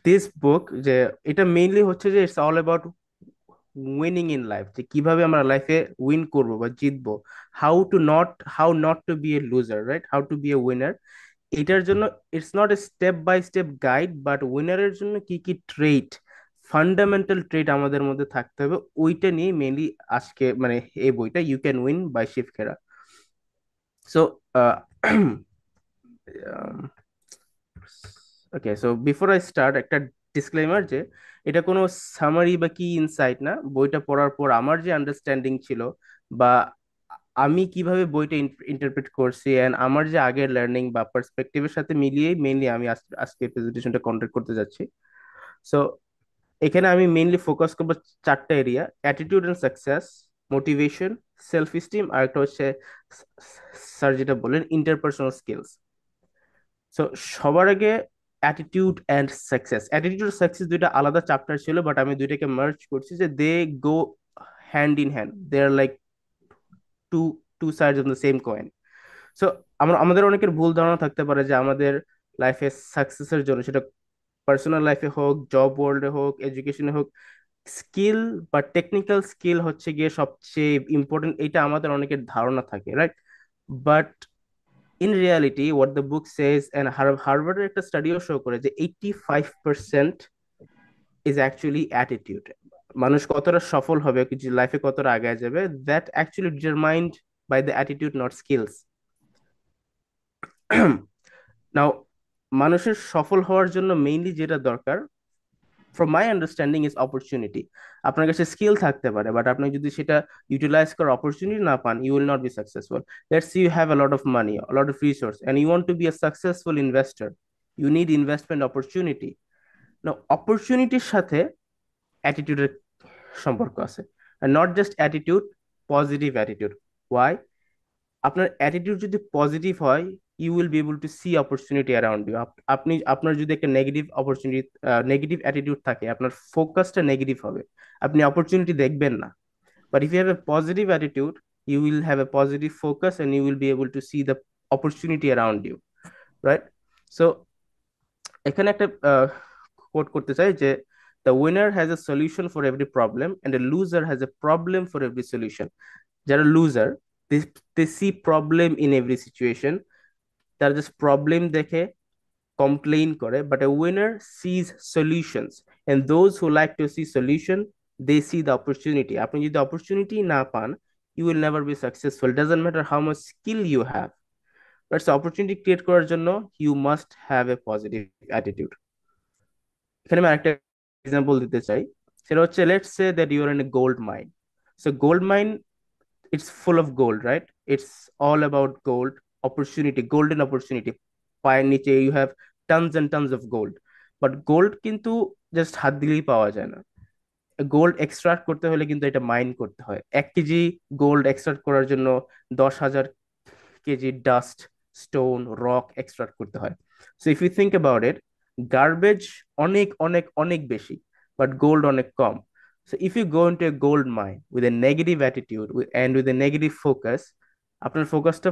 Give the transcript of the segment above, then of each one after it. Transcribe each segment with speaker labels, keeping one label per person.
Speaker 1: This book, যে এটা mainly হচ্ছে যে it's all about winning in life, যে কিভাবে আমরা লাইফে উইন করব বা জিতবো। How not to be a loser, right, how to be a winner. এটার জন্য it's not a step by step guide, but উইনারের জন্য কি কি ট্রেট, ফান্ডামেন্টাল ট্রেট আমাদের মধ্যে থাকতে হবে, ওইটা নিয়ে মেইনলি আজকে মানে এই বইটা you can win by Shiv Khera. So okay, so before I start একটা ডিসক্লেমার, যে এটা কোনো সামারি বা কি ইনসাইট না। বইটা পড়ার পর আমার যে আন্ডারস্ট্যান্ডিং ছিল, বা আমি কিভাবে বইটা ইন্টারপ্রেট করছি, এন্ড আমার যে আগের লার্নিং বা পার্সপেক্টিভের সাথে মিলিয়েই মেইনলি আমি আজকে প্রেজেন্টেশনটা কন্ডাক্ট করতে যাচ্ছি। সো এখানে আমি মেইনলি ফোকাস করবো চারটা area: attitude and success, motivation, self esteem, আর একটা হচ্ছে স্যার যেটা বললেন ইন্টারপার্সোনাল স্কিলস। সো সবার আগে attitude and success. Attitude success দুইটা আলাদা চ্যাপ্টার ছিল, বাট আমি দুইটাকে মার্জ করছি, যে they go hand in hand, they are like two two sides of the same coin. So আমাদের অনেকের ভুল ধারণা থাকতে পারে যে আমাদের লাইফে সাকসেসের জন্য, সেটা পার্সোনাল লাইফে হোক, জব ওয়ার্ল্ডে হোক, এডুকেশনে হোক, স্কিল বা টেকনিক্যাল স্কিল হচ্ছে গিয়ে সবচেয়ে ইম্পর্টেন্ট, এটা আমাদের অনেকের ধারণা থাকে, right? But in reality what the book says, and হার্ভার্ডের একটা স্টাডিও শো করে যে 85% ইজ অ্যাকচুয়ালি অ্যাটিটিউড। মানুষ কতটা সফল হবে, কিছু লাইফে কতটা আগায় যাবে, that actually determined by the attitude, not skills. Now, মানুষের সফল হওয়ার জন্য মেইনলি যেটা দরকার, from my understanding, is opportunity. আপনার কাছে স্কিল থাকতে পারে, বাট আপনি যদি সেটা ইউটিলাইজ করার অপরচুনিটি না পান, you will not be successful. Let's you have a lot of money, a lot of resource, and you want to be a successful investor, you need investment opportunity. না, অপরচুনিটির সাথে অ্যাটিটিউডের সম্পর্ক আছে, আর not just attitude, positive attitude. Why? আপনার attitude যদি positive হয়, you will be able to see opportunity around you. আপনি আপনার যদি একটা নেগেটিভ অপরচুনিটি, নেগেটিভ অ্যাটিটিউড থাকে, আপনার ফোকাসটা নেগেটিভ হবে, আপনি অপরচুনিটি দেখবেন না। But if you have a positive attitude, you will have a positive focus and you will be able to see the opportunity around you, right? So এখানে একটা quote করতে চাই, যে the winner has a solution for every problem and a loser has a problem for every solution. যারা loser, they see problem in every situation, তারা just problem দেখে, complain করে, but a winner seize solutions, and those who like to see solution, they see the opportunity. আপনি যদি opportunity না পান, you will never be successful, doesn't matter how much skill you have. But opportunity create করার জন্য you must have a positive attitude. এখানে আমি আরেকটা example দিতে চাই, সেটা হচ্ছে let's say that you are in a gold mine. So gold mine, it's full of gold, right? It's all about gold, opportunity, golden opportunity. পায়ের নিচে you have tons and tons of gold. But gold কিন্তু just হাত দিলেই পাওয়া যায় না। Gold extract করতে হলে কিন্তু এটা মাইন করতে হয়। 1 কেজি গোল্ড এক্সট্রাক্ট করার জন্য 10,000 K G dust, stone, rock extract করতে হয়। So if you think about it, garbage অনেক অনেক অনেক বেশি, বাট গোল্ড অনেক কম। So if you go into a gold mine with a negative attitude and with a negative focus, আপনার ফোকাসটা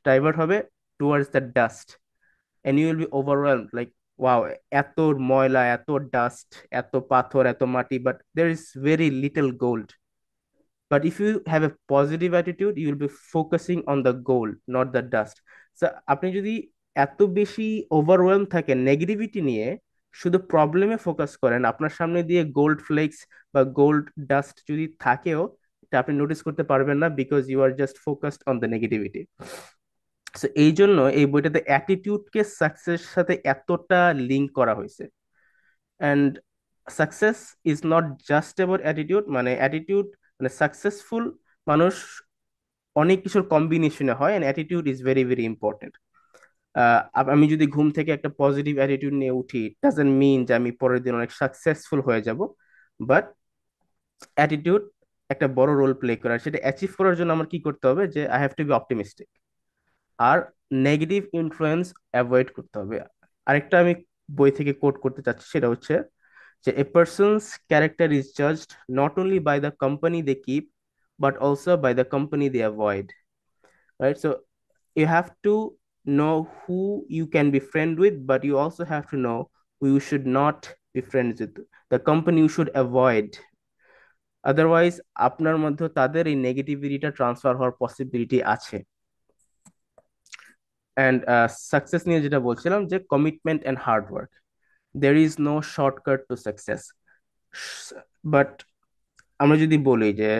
Speaker 1: divert হবে towards the dust, and you will be overwhelmed like, wow, এত ময়লা, এত ডাস্ট, এত পাথর, এত মাটি, but there is very little gold. But if you have a positive attitude, you will be focusing on the goal, not the dust. So আপনি যদি এত বেশি ওভারওয়েলম থাকেন নেগেটিভিটি নিয়ে, শুধু প্রবলেমে ফোকাস করেন, আপনার সামনে দিয়ে গোল্ড ফ্লেক্স বা গোল্ড ডাস্ট যদি থাকেও, এটা আপনি নোটিস করতে পারবেন না, because you are just focused on the negativity. So এই জন্য এই বইটাতে অ্যাটিটিউডকে সাকসেস সাথে এতটা লিঙ্ক করা হয়েছে। And success is not just about attitude, মানে অ্যাটিটিউড মানে সাকসেসফুল মানুষ অনেক কিছুর কম্বিনেশনে হয়, and attitude is very very important. আমি যদি ঘুম থেকে একটা পজিটিভ অ্যাটিটিউড নিয়ে উঠি, ডাজন্ট মিন যে আমি পরের দিন অনেক সাকসেসফুল হয়ে যাব, বাট অ্যাটিটিউড একটা বড় রোল প্লে করে। আর সেটা অ্যাচিভ করার জন্য আমার কি করতে হবে, যে I have to be optimistic, আর নেগেটিভ ইনফ্লুয়েন্স অ্যাভয়েড করতে হবে। আরেকটা আমি বই থেকে কোট করতে চাচ্ছি, সেটা হচ্ছে যে a person's character is judged not only by the company they keep, but also by the company they avoid, right? So you have to know who you can be friend with, but you also have to know who you should not be friends with, the company you should avoid. Otherwise আপনার মধ্যে তাদের এই নেগেটিভিটিটা transfer হওয়ার possibility আছে। And success নিয়ে যেটা বলছিলাম, যে commitment and hard work, there is no shortcut to success. But আমরা যদি বলি যে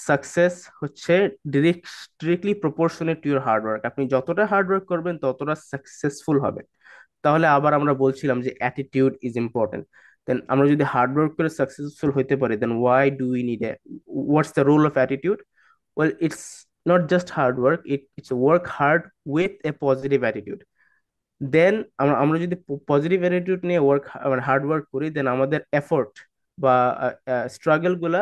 Speaker 1: সাকসেস হচ্ছে directly proportionate to your hard work, আপনি যতটা হার্ড ওয়ার্ক করবেন ততটা সাকসেসফুল হবে। তাহলে আবার আমরা বলছিলাম যে অ্যাটিটিউড ইজ ইম্পর্টেন্ট। দেন আমরা যদি হার্ড ওয়ার্ক করে সাকসেসফুল হতে পারি, then why do we need a, what's the role of attitude? Well, it's not just hard work, it's work hard with a positive attitude. Then আমরা আমরা যদি positive attitude নিয়ে hard work করি, then আমাদের effort বা struggle গুলা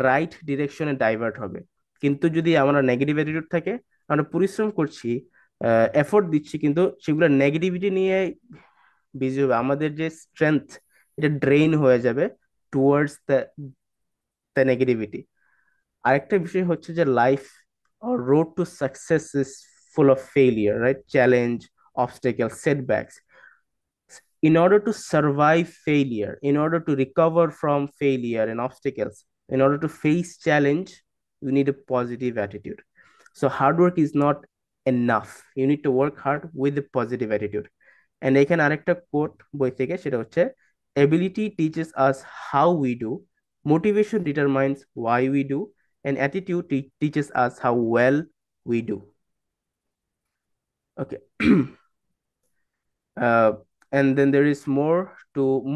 Speaker 1: right ডিরেকশনে divert হবে। কিন্তু যদি আমরা নেগেটিভ অ্যাটিটিউড থাকে, আমরা পরিশ্রম করছি, এফোর্ট দিচ্ছি, কিন্তু সেগুলো নেগেটিভিটি নিয়ে বিজি হবে, আমাদের যে স্ট্রেংথ এটা ড্রেইন হয়ে যাবে টুয়ার্ডস দ্য নেগেটিভিটি। আরেকটা বিষয় হচ্ছে যে life or road to success is full of failure, right? Challenge, obstacles, setbacks. In order to survive failure, in order to recover from failure and obstacles, in order to face challenge, you need a positive attitude. So hard work is not enough. You need to work hard with a positive attitude. And এখানে আরেকটা coat বই থেকে, সেটা হচ্ছে, ability teaches us how we do, motivation determines why we do, and attitude teaches us how well we do. Okay. uh, and then there is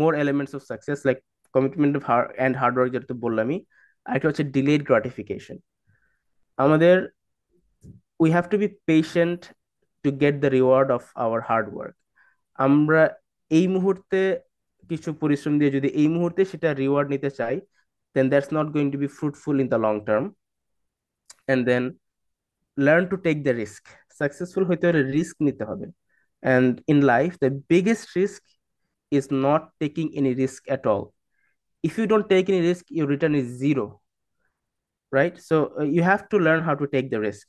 Speaker 1: more elements of success, like commitment of hard work, যেটা তো বললামই। আরেকটা হচ্ছে delayed gratification. আমাদের, we have to be patient to get the reward of our hard work. আমরা এই মুহূর্তে কিছু পরিশ্রম দিয়ে যদি এই মুহূর্তে সেটা রিওয়ার্ড নিতে চাই, then that's not going to be fruitful in the long term. And then learn to take the risk. Successful হইতে হলে রিস্ক নিতে হবে। And in life, the biggest risk is not taking any risk at all. If you don't take any risk, your return is zero, right? So you have to learn how to take the risk.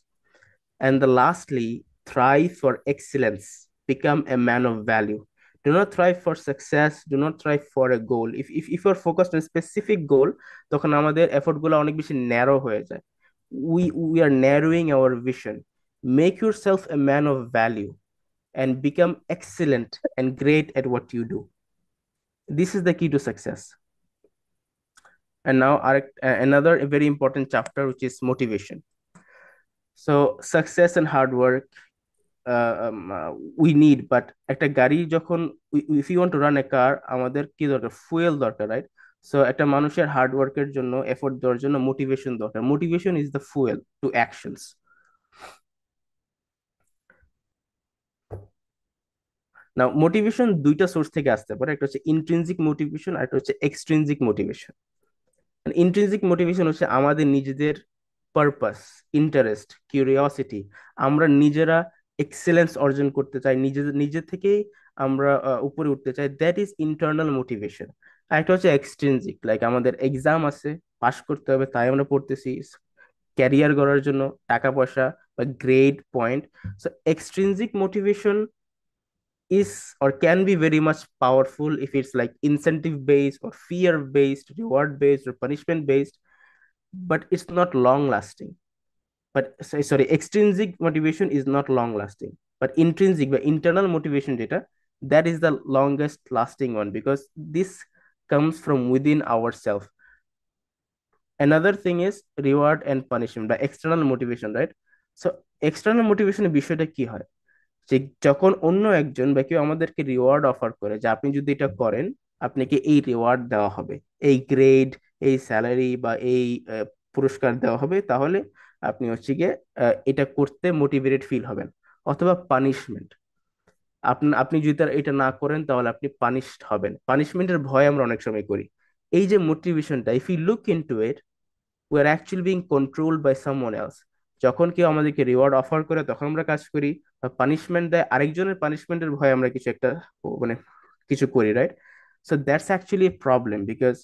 Speaker 1: And the lastly, thrive for excellence. Become a man of value. Do not thrive for success. Do not thrive for a goal. If you're focused on a specific goal, তখন আমাদের effort গুলো অনেক বেশি narrow হয়ে যায়। We are narrowing our vision. Make yourself a man of value and become excellent and great at what you do. This is the key to success. And now another very important chapter, which is motivation. So success and hard work, we need, but একটা গাড়ি যখন, if you want to run a car, আমাদের কি দরকার? Fuel দরকার, right? So একটা মানুষের hard ওয়ার্কের জন্য, এফোর্ট দেওয়ার জন্য মোটিভেশন দরকার। Motivation is the fuel to actions. Now motivation দুইটা সোর্স থেকে আসতে পারে, একটা হচ্ছে ইন্ট্রিনজিক মোটিভেশন আর একটা হচ্ছে এক্সট্রিনজিক মোটিভেশন। ইন্ট্রিনজিক মোটিভেশন হচ্ছে আমাদের নিজেদের পারপাস, ইন্টারেস্ট, কিউরিওসিটি, আমরা নিজেরা এক্সেলেন্স অর্জন করতে চাই, নিজে থেকেই আমরা উপরে উঠতে চাই, দ্যাট ইজ ইন্টারনাল মোটিভেশন। আর একটা হচ্ছে এক্সট্রিনজিক, লাইক আমাদের এক্সাম আছে, পাশ করতে হবে, তাই আমরা পড়তেছি, ক্যারিয়ার গড়ার জন্য, টাকা পয়সা বা grade point. So extrinsic motivation is or can be very much powerful if it's like incentive based or fear based, reward based or punishment based, but it's not long lasting. But sorry, extrinsic motivation is not long lasting, but intrinsic বা internal motivation যেটা, that is the longest lasting one, because this comes from within ourselves. Another thing is reward and punishment by external motivation, right? So external motivation বিষয়টা কি হয়, যে যখন অন্য একজন বা কেউ আমাদেরকে রিওয়ার্ড অফার করে, যে আপনি যদি এটা করেন আপনাকে এই রিওয়ার্ড দেওয়া হবে, এই গ্রেড, এই স্যালারি বা এই পুরস্কার দেওয়া হবে, তাহলে আপনি হচ্ছে গিয়ে এটা করতে মোটিভেটেড ফিল হবেন। অথবা পানিশমেন্ট, আপনি যদি এটা না করেন তাহলে আপনি পানিশড হবেন, পানিশমেন্টের ভয় আমরা অনেক সময় করি। এই যে মোটিভেশনটা, if you look into it, we are actually being controlled by someone else. যখন কেউ আমাদেরকে রিওয়ার্ড অফার করে তখন আমরা কাজ করি, বা পানিশমেন্ট দেয়, আরেকজনের পানিশমেন্টের ভয়ে আমরা কিছু একটা মানে কিছু করি, right? So that's actually a problem, because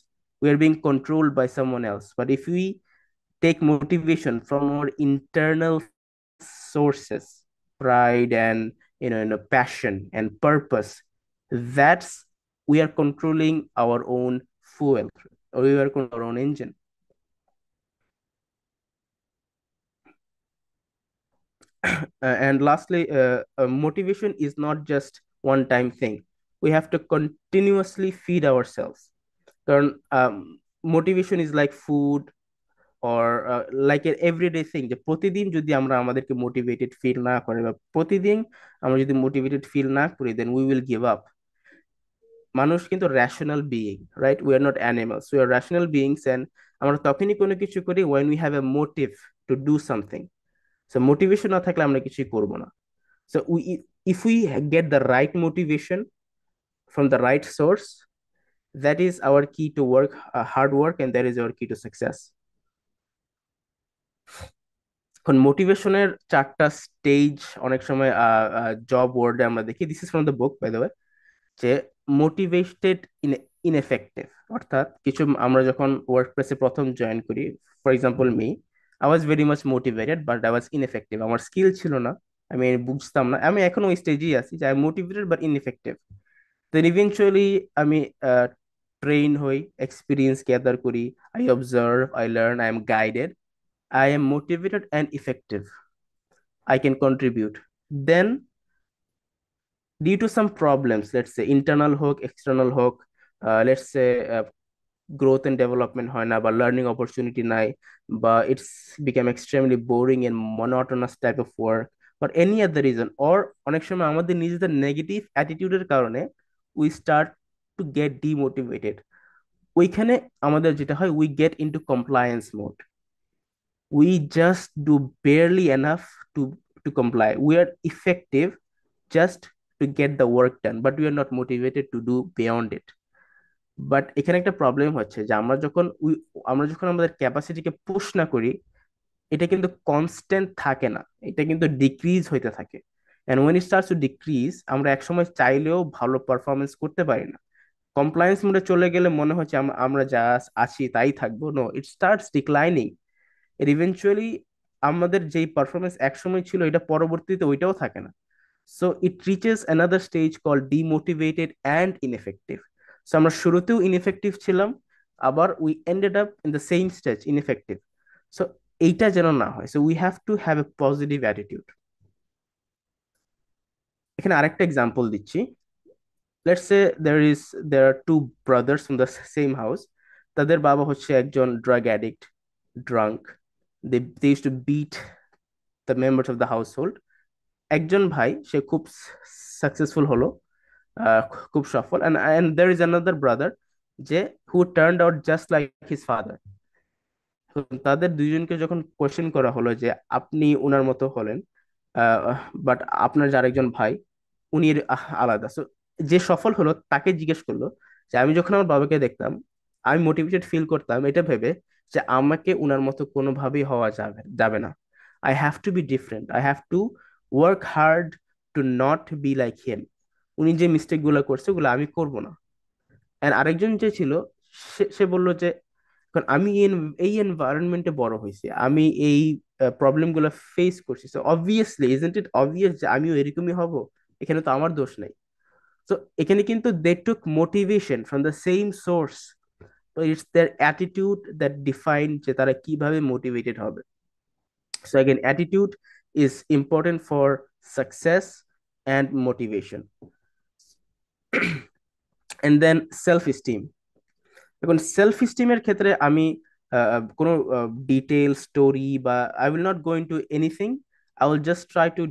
Speaker 1: we are being controlled by someone else. But if we take motivation from our internal sources, pride and passion and purpose, that's we are controlling our own fuel, or we are controlling our own engine. And lastly, motivation is not just one time thing. We have to continuously feed ourselves. কারণ motivation is like food, or like এর everyday thing, যে প্রতিদিন যদি আমরা আমাদেরকে motivated feel না করে, বা প্রতিদিন আমরা যদি মোটিভেটেড ফিল না করি, then we will give up. মানুষ কিন্তু rational being, right? We are not animals, we are rational beings, and আমরা তখনই কোনো কিছু করি when we have a motive to do something. So motivation না থাকলে আমরা কিছুই করবো না। So we, if we get the right motivation from the right source, that is our key to work, hard work, and that is our key to success. এখন মোটিভেশনের চারটা stage অনেক সময় জব ওয়ার্ডে আমরা দেখি, this is from the book by the way, যে motivated ineffective. অর্থাৎ কিছু আমরা যখন ওয়ার্ক প্লেসে প্রথম জয়েন করি, for example me, I was very much motivated but I was ineffective. আমার স্কিল ছিল না, আমি বুঝতাম না, আমি এখনো ওই স্টেজেই আছি যে I motivated but ineffective. Then eventually আমি ট্রেন হই, এক্সপিরিয়েন্স গ্যাদার করি, I observe, I learn, I am guided, I am motivated and effective. I can contribute. Then, due to some problems, let's say internal hook, external hook, let's say growth and development হয় না, বা learning opportunity নাই, বা it's become extremely boring and monotonous type of work, or any other reason, or অনেক সময় আমাদের নিজেদের negative অ্যাটিটিউডের কারণে we start to get demotivated. ওইখানে আমাদের যেটা হয়, we get into compliance mode. We just do barely enough to comply. We are effective just to get the work done, but we are not motivated to do beyond it. But এখানে একটা problem হচ্ছে যে আমরা যখন আমাদের ক্যাপাসিটিকে push না করি, এটা কিন্তু কনস্ট্যান্ট থাকে না, এটা কিন্তু ডিক্রিজ হইতে থাকে। And when it starts to decrease, আমরা একসময় চাইলেও ভালো পারফরমেন্স করতে পারি না। কমপ্লায়েন্স মোডে চলে গেলে মনে হচ্ছে আমরা যা আছি তাই থাকবো। No, it starts declining. এর ইভেনচুয়ালি আমাদের যেই পারফরমেন্স একসময় ছিল, এটা পরবর্তীতে ওইটাও থাকে না। So it reaches another stage call demotivated and ineffective. So আমরা শুরুতেও ইনএফেক্টিভ ছিলাম, আবার we ended up in the same stage ineffective. So এইটা যেন না হয়, so we have to have a positive attitude. এখানে আরেকটা এক্সাম্পল দিচ্ছি। Let's say there are two brothers from the same house. তাদের বাবা হচ্ছে একজন drug addict, drunk. They used to beat the members of the household. একজন ভাই সে খুব সাকসেসফুল হলো, আহ, খুব সফল, and there is another brother যে who turned out just like his father. তো তাদের দুইজনকে যখন কোশ্চেন করা হলো যে আপনি ওনার মতো হলেন, বাট আপনার যে আরেকজন ভাই উনি আলাদা। সো যে সফল হলো তাকে জিজ্ঞেস করলো যে আমি যখন আমার বাবাকে দেখতাম, আমি মোটিভেটেড ফিল করতাম এটা ভেবে যে আমাকে উনার মতো কোনোভাবেই হওয়া যাবে যাবে না। I have to B different, I have to work hard to not be like him. উনি যে মিস্টেক গুলো করছে ওগুলো আমি করব না। এন্ড আরেকজন যে ছিল, সে বলল যে কারণ আমি এই এনভায়রনমেন্টে বড় হয়েছি, আমি এই প্রবলেম গুলো ফেস করছি, so obviously isn't it obvious যে আমিও এরকমই হব, এখানে তো আমার দোষ নাই। তো এখানে কিন্তু they took motivation from the same source, তো it's their attitude that define যে তারা কিভাবে মোটিভেটেড হবে। So again attitude is important for success and motivation. And then self esteem. এখন সেলফ এস্টিমের ক্ষেত্রে আমি কোনো ডিটেল স্টোরি বা I will not go into anything, I will just try to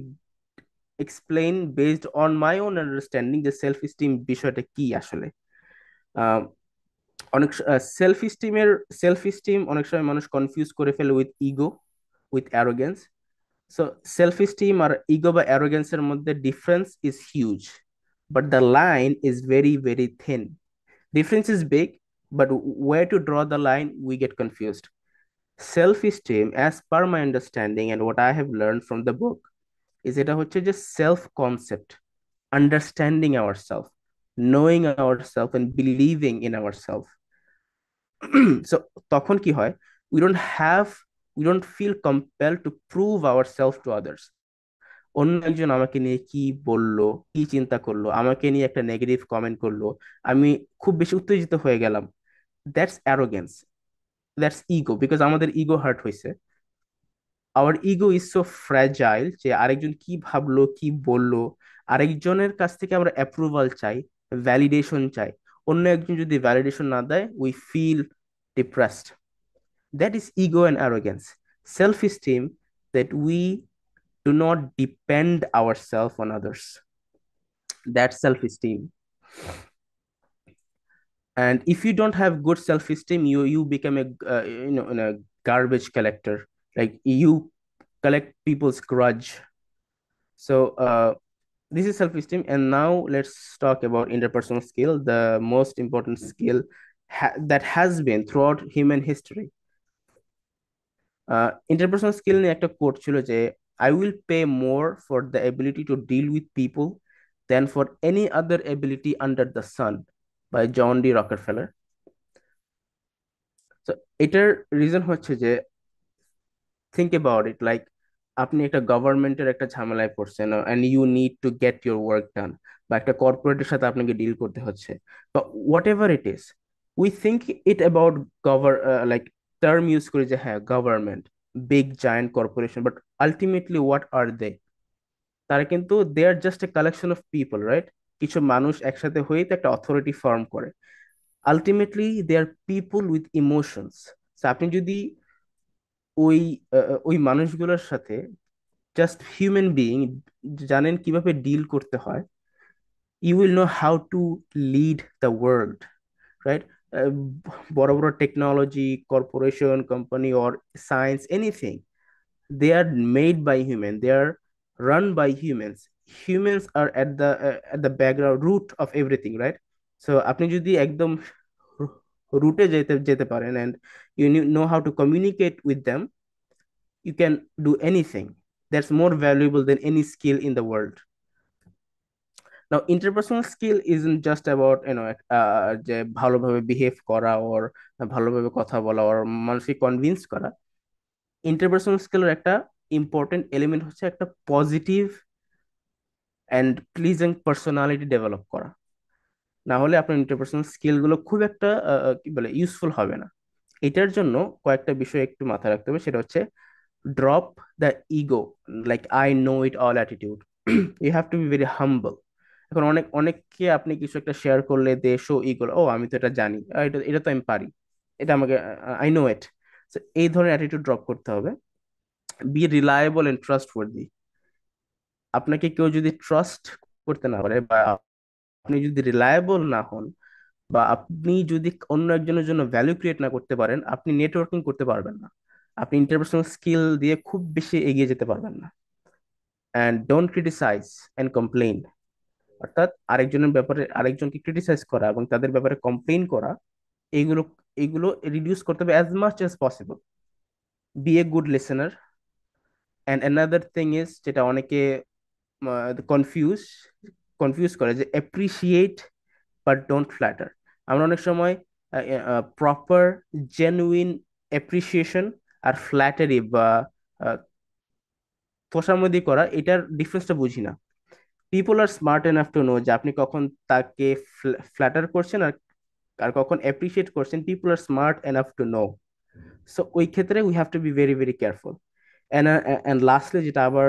Speaker 1: explain based on my own understanding যে self esteem বিষয়টা কি আসলে। আহ, অনেক সেলফ এস্টিম অনেক সময় মানুষ কনফিউজ করে ফেলে with ego, with arrogance. So self esteem আর ইগো বা অ্যারোগেন্সের মধ্যে difference is huge, but the line is very very thin. Difference is big, but where to draw the line, we get confused. Self-esteem, as per my understanding and what I have learned from the book, is এটা হচ্ছে যে self concept, understanding ourselves, knowing ourselves and believing in ourselves. So তখন কি হয়, we don't have we don't feel compelled to prove ourselves to others. অন্য একজন আমাকে নিয়ে কি বললো, কি চিন্তা করলো, আমাকে নিয়ে একটা নেগেটিভ কমেন্ট করলো, আমি খুব বেশি উত্তেজিত হয়ে গেলাম। That's arrogance, that's ego, because আমাদের ইগো হার্ট হয়েছে। Our ego is so fragile যে আরেকজন কি ভাবলো, কি বললো, আরেকজনের কাছ থেকে আমরা অ্যাপ্রুভাল চাই, ভ্যালিডেশন চাই। অন্য একজন যদি ভ্যালিডেশন না দেয়, we feel depressed. That is ego and arrogance. Self esteem, that we do not depend ourselves on others. That's self-esteem. And if you don't have good self-esteem, you become a a garbage collector. Like you collect people's grudge. So this is self-esteem. And now let's talk about interpersonal skill, the most important skill that has been throughout human history. Interpersonal skill নিয়ে একটা coat ছিল যে, I will pay more for the ability to deal with people than for any other ability under the sun, by John D Rockefeller. তো এটার reason হচ্ছে যে, think about it, like আপনি একটা গভর্নমেন্টের একটা ঝামেলায় পড়ছেন and you need to get your work done, বা একটা কর্পোরেটের সাথে আপনাকে ডিল করতে হচ্ছে, বা whatever it is. We think it about like term use করি যে হ্যাঁ government, big giant corporation, but ultimately what are they? তারা কিন্তু they are just a collection of people, right? কিছু মানুষ একসাথে হয়ে তো একটা অথরিটি ফর্ম করে। Ultimately they are people with emotions. আপনি যদি ওই ওই মানুষগুলোর সাথে, জাস্ট হিউম্যান বিইং, জানেন কিভাবে ডিল করতে হয়, you will know how to lead the world, right? বড় বড় technology, corporation, company, or science, anything, they are made by human, they are run by humans. Humans are at the background root of everything, right? So আপনি যদি একদম রুটে যেতে যেতে পারেন, and you know how to communicate with them, you can do anything. That's more valuable than any skill in the world. Now interpersonal skill isn't just about যে ভালোভাবে behave করা, or ভালোভাবে কথা বলা, or মানুষকে কনভিন্স করা। Interpersonal স্কিলের একটা ইম্পর্টেন্ট এলিমেন্ট হচ্ছে একটা positive and pleasing personality develop করা। না হলে আপনার ইন্টারপার্সোনাল স্কিল গুলো খুব একটা কি বলে ইউজফুল হবে না। এটার জন্য কয়েকটা বিষয় একটু মাথায় রাখতে হবে, সেটা হচ্ছে drop the ego, like I know it all attitude. You have to be very humble. এখন অনেককে আপনি কিছু একটা শেয়ার করলে দে শো ইগো, ও আমি তো এটা জানি, এটা এটা তো আমি পারি, এটা আমাকে, আই নো ইট। এই ধরনের অ্যাটিটিউড ড্রপ করতে হবে। Be reliable and trustworthy. আপনাকে কেউ যদি ট্রাস্ট করতে না পারে, বা আপনি যদি রিলায়েবল না হন, বা আপনি যদি অন্য একজনের জন্য ভ্যালু ক্রিয়েট না করতে পারেন, আপনি নেটওয়ার্কিং করতে পারবেন না, আপনি ইন্টারপার্সোনাল স্কিল দিয়ে খুব বেশি এগিয়ে যেতে পারবেন না। And don't criticise and complain. অর্থাৎ আরেকজনের ব্যাপারে আরেকজনকে ক্রিটিসাইজ করা এবং তাদের ব্যাপারে কমপ্লেইন করা, এইগুলো এইগুলো রিডিউস করতে হবে as much as possible. Be a good listener. And another thing is, যেটা অনেকে কনফিউজ কনফিউজ করে, যে অ্যাপ্রিসিয়েট বাট ডোন্ট ফ্ল্যাটার। আমরা অনেক সময় প্রপার জেনুইন অ্যাপ্রিসিয়েশন আর ফ্ল্যাটারি বা তোষামোদী করা, এটার ডিফারেন্সটা বুঝি না। People are smart enough to know যে আপনি কখন তাকে ফ্ল্যাটার করছেন আর আর কখন অ্যাপ্রিসিয়েট করছেন। People are smart enough to know. So ওই ক্ষেত্রে we have to be very very careful. And lastly, যেটা আবার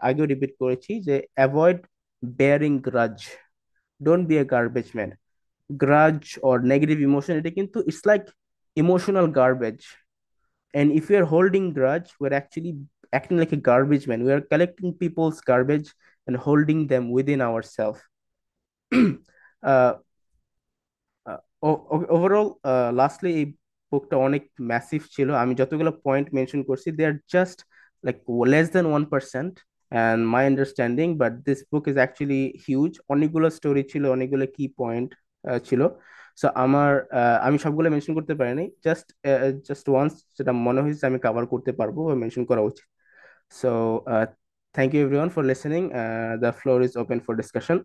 Speaker 1: আগেও রিপিট করেছি, যে avoid bearing grudge. Don't be a garbage man. Grudge or negative emotion, এটা কিন্তু it's like emotional garbage. And if we are holding grudge, we're actually acting like a garbage man. We are collecting people's garbage and holding them within ourselves. uh, overall, lastly এই বুকটা অনেক massive ছিল। আমি যতগুলো point mention করছি, they are just like less than 1% and my understanding, but this book is actually huge. অনেকগুলো story ছিল, অনেকগুলো কি পয়েন্ট ছিল। সো আমি সবগুলো মেনশন করতে পারিনি, জাস্ট জাস্ট ওয়ান্স যেটা মনে হয়েছে আমি কভার করতে পারবো, মেনশন করা উচিত। So thank you everyone for listening. The floor is open for discussion.